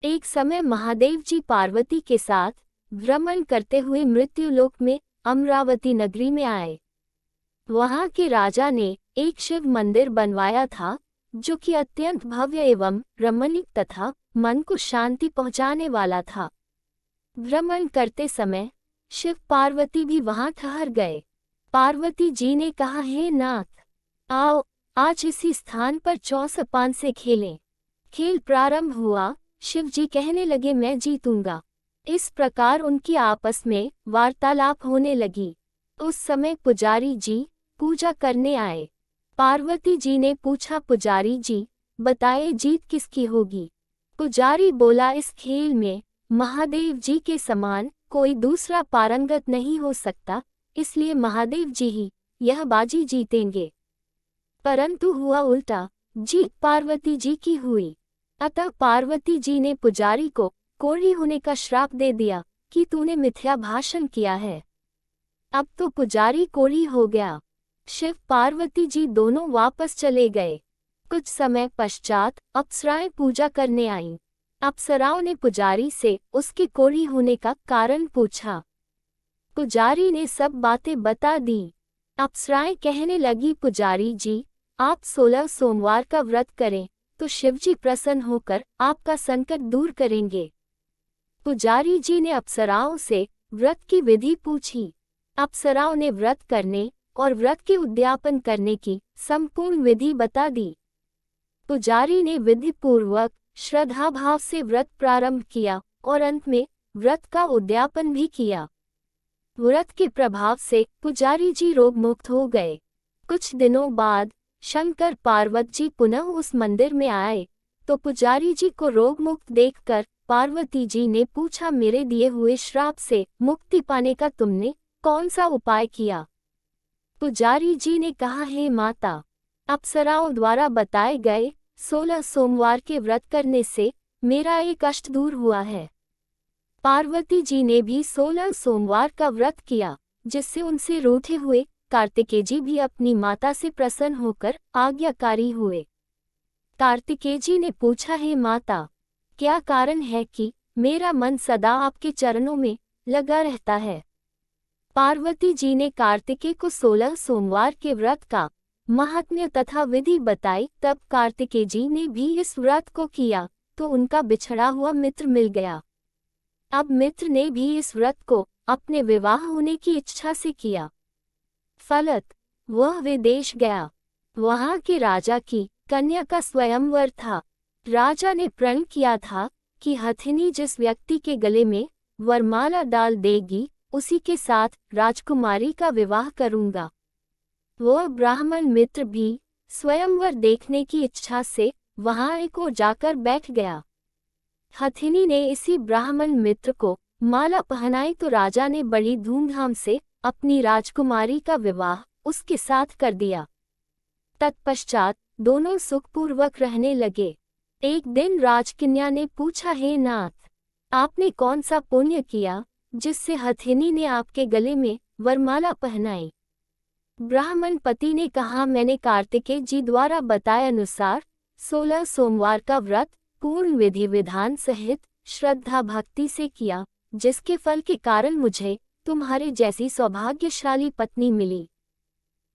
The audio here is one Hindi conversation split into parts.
एक समय महादेव जी पार्वती के साथ भ्रमण करते हुए मृत्युलोक में अमरावती नगरी में आए। वहां के राजा ने एक शिव मंदिर बनवाया था जो कि अत्यंत भव्य एवं रमणीक तथा मन को शांति पहुंचाने वाला था। भ्रमण करते समय शिव पार्वती भी वहां ठहर गए। पार्वती जी ने कहा, हे नाथ, आओ आज इसी स्थान पर चौसपान से खेलें। खेल प्रारंभ हुआ। शिव जी कहने लगे, मैं जीतूंगा। इस प्रकार उनकी आपस में वार्तालाप होने लगी। उस समय पुजारी जी पूजा करने आए। पार्वती जी ने पूछा, पुजारी जी बताए जीत किसकी होगी? पुजारी बोला, इस खेल में महादेव जी के समान कोई दूसरा पारंगत नहीं हो सकता, इसलिए महादेव जी ही यह बाजी जीतेंगे। परंतु हुआ उल्टा, जीत पार्वती जी की हुई। अतः पार्वती जी ने पुजारी को कोढ़ी होने का श्राप दे दिया कि तूने मिथ्या भाषण किया है। अब तो पुजारी कोढ़ी हो गया। शिव पार्वती जी दोनों वापस चले गए। कुछ समय पश्चात अप्सराएं पूजा करने आईं। अप्सराओं ने पुजारी से उसके कोढ़ी होने का कारण पूछा। पुजारी ने सब बातें बता दी। अप्सराएं कहने लगी, पुजारी जी आप 16 सोमवार का व्रत करें तो शिवजी प्रसन्न होकर आपका संकट दूर करेंगे। पुजारी जी ने अप्सराओं से व्रत की विधि पूछी। अप्सराओं ने व्रत करने और व्रत के उद्यापन करने की संपूर्ण विधि बता दी। पुजारी ने विधि पूर्वक श्रद्धा भाव से व्रत प्रारंभ किया और अंत में व्रत का उद्यापन भी किया। व्रत के प्रभाव से पुजारी जी रोग मुक्त हो गए। कुछ दिनों बाद शंकर पार्वती जी पुनः उस मंदिर में आए तो पुजारी जी को रोग मुक्त देखकर पार्वती जी ने पूछा, मेरे दिए हुए श्राप से मुक्ति पाने का तुमने कौन सा उपाय किया? पुजारी जी ने कहा, हे माता, अप्सराओं द्वारा बताए गए 16 सोमवार के व्रत करने से मेरा एक कष्ट दूर हुआ है। पार्वती जी ने भी 16 सोमवार का व्रत किया, जिससे उनसे रूठे हुए कार्तिकेय जी भी अपनी माता से प्रसन्न होकर आज्ञाकारी हुए। कार्तिकेय जी ने पूछा, हे माता, क्या कारण है कि मेरा मन सदा आपके चरणों में लगा रहता है? पार्वती जी ने कार्तिकेय को 16 सोमवार के व्रत का महात्म्य तथा विधि बताई। तब कार्तिकेय जी ने भी इस व्रत को किया तो उनका बिछड़ा हुआ मित्र मिल गया। अब मित्र ने भी इस व्रत को अपने विवाह होने की इच्छा से किया। फलत वह विदेश गया। वहां के राजा की कन्या का स्वयंवर था। राजा ने प्रण किया था कि हथिनी जिस व्यक्ति के गले में वरमाला डाल देगी उसी के साथ राजकुमारी का विवाह करूंगा। वह ब्राह्मण मित्र भी स्वयंवर देखने की इच्छा से वहां एक ओर जाकर बैठ गया। हथिनी ने इसी ब्राह्मण मित्र को माला पहनाई तो राजा ने बड़ी धूमधाम से अपनी राजकुमारी का विवाह उसके साथ कर दिया। तत्पश्चात दोनों सुखपूर्वक रहने लगे। एक दिन राजकन्या ने पूछा, हे नाथ, आपने कौन सा पुण्य किया जिससे हथिनी ने आपके गले में वरमाला पहनाई? ब्राह्मण पति ने कहा, मैंने कार्तिकेय जी द्वारा बताए अनुसार 16 सोमवार का व्रत पूर्ण विधि विधान सहित श्रद्धा भक्ति से किया, जिसके फल के कारण मुझे तुम्हारे जैसी सौभाग्यशाली पत्नी मिली।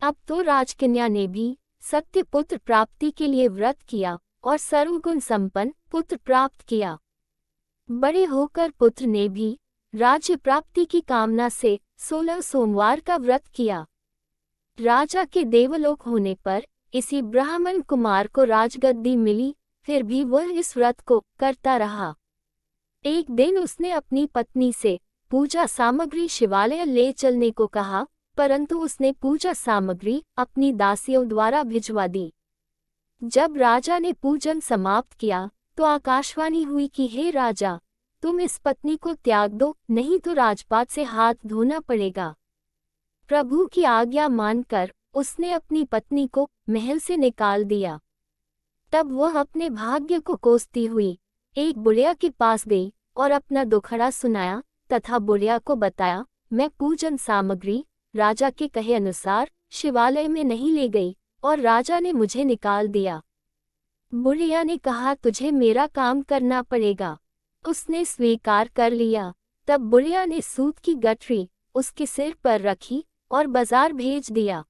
अब तो राजकन्या ने भी सत्य पुत्र प्राप्ति के लिए व्रत किया और सर्वगुण संपन्न पुत्र प्राप्त किया। बड़े होकर पुत्र ने भी राज्य प्राप्ति की कामना से 16 सोमवार का व्रत किया। राजा के देवलोक होने पर इसी ब्राह्मण कुमार को राजगद्दी मिली, फिर भी वह इस व्रत को करता रहा। एक दिन उसने अपनी पत्नी से पूजा सामग्री शिवालय ले चलने को कहा, परंतु उसने पूजा सामग्री अपनी दासियों द्वारा भिजवा दी। जब राजा ने पूजन समाप्त किया तो आकाशवाणी हुई कि हे राजा, तुम इस पत्नी को त्याग दो, नहीं तो राजपाट से हाथ धोना पड़ेगा। प्रभु की आज्ञा मानकर उसने अपनी पत्नी को महल से निकाल दिया। तब वह अपने भाग्य को कोसती हुई एक बुढ़िया के पास गई और अपना दुखड़ा सुनाया तथा बुढ़िया को बताया, मैं पूजन सामग्री राजा के कहे अनुसार शिवालय में नहीं ले गई और राजा ने मुझे निकाल दिया। बुढ़िया ने कहा, तुझे मेरा काम करना पड़ेगा। उसने स्वीकार कर लिया। तब बुढ़िया ने सूत की गठरी उसके सिर पर रखी और बाजार भेज दिया।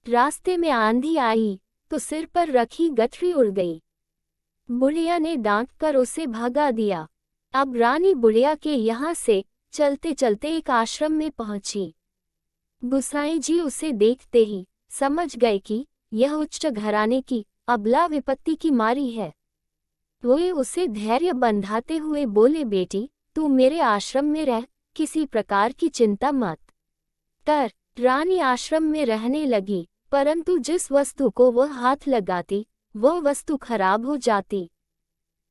रास्ते में आंधी आई तो सिर पर रखी गठरी उड़ गई। बुढ़िया ने डांट कर उसे भगा दिया। अब रानी बुढ़िया के यहाँ से चलते चलते एक आश्रम में पहुंची। गुसाई जी उसे देखते ही समझ गए कि यह उच्च घराने की अबला विपत्ति की मारी है। वे उसे धैर्य बंधाते हुए बोले, बेटी तू मेरे आश्रम में रह, किसी प्रकार की चिंता मत कर। रानी आश्रम में रहने लगी, परंतु जिस वस्तु को वह हाथ लगाती वह वस्तु खराब हो जाती।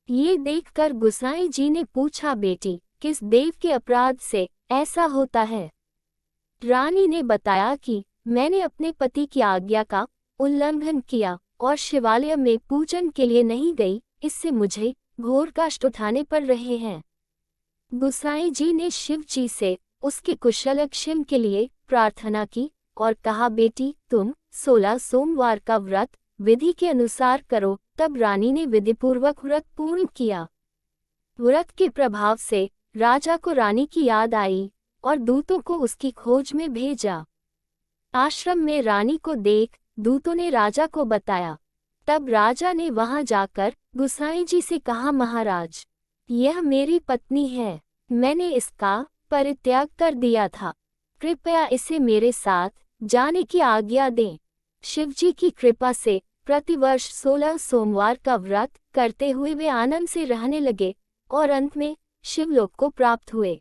ये देखकर गुसाई जी ने पूछा, बेटी किस देव के अपराध से ऐसा होता है? रानी ने बताया कि मैंने अपने पति की आज्ञा का उल्लंघन किया और शिवालय में पूजन के लिए नहीं गई, इससे मुझे घोर कष्ट उठाने पड़ रहे हैं। गुसाई जी ने शिव जी से उसके कुशलक्षेम के लिए प्रार्थना की और कहा, बेटी तुम 16 सोमवार का व्रत विधि के अनुसार करो। तब रानी ने विधिपूर्वक व्रत पूर्ण किया। व्रत के प्रभाव से राजा को रानी की याद आई और दूतों को उसकी खोज में भेजा। आश्रम में रानी को देख दूतों ने राजा को बताया। तब राजा ने वहां जाकर गुसाई जी से कहा, महाराज यह मेरी पत्नी है, मैंने इसका परित्याग कर दिया था, कृपया इसे मेरे साथ जाने की आज्ञा दें। शिवजी की कृपा से प्रतिवर्ष 16 सोमवार का व्रत करते हुए वे आनंद से रहने लगे और अंत में शिवलोक को प्राप्त हुए।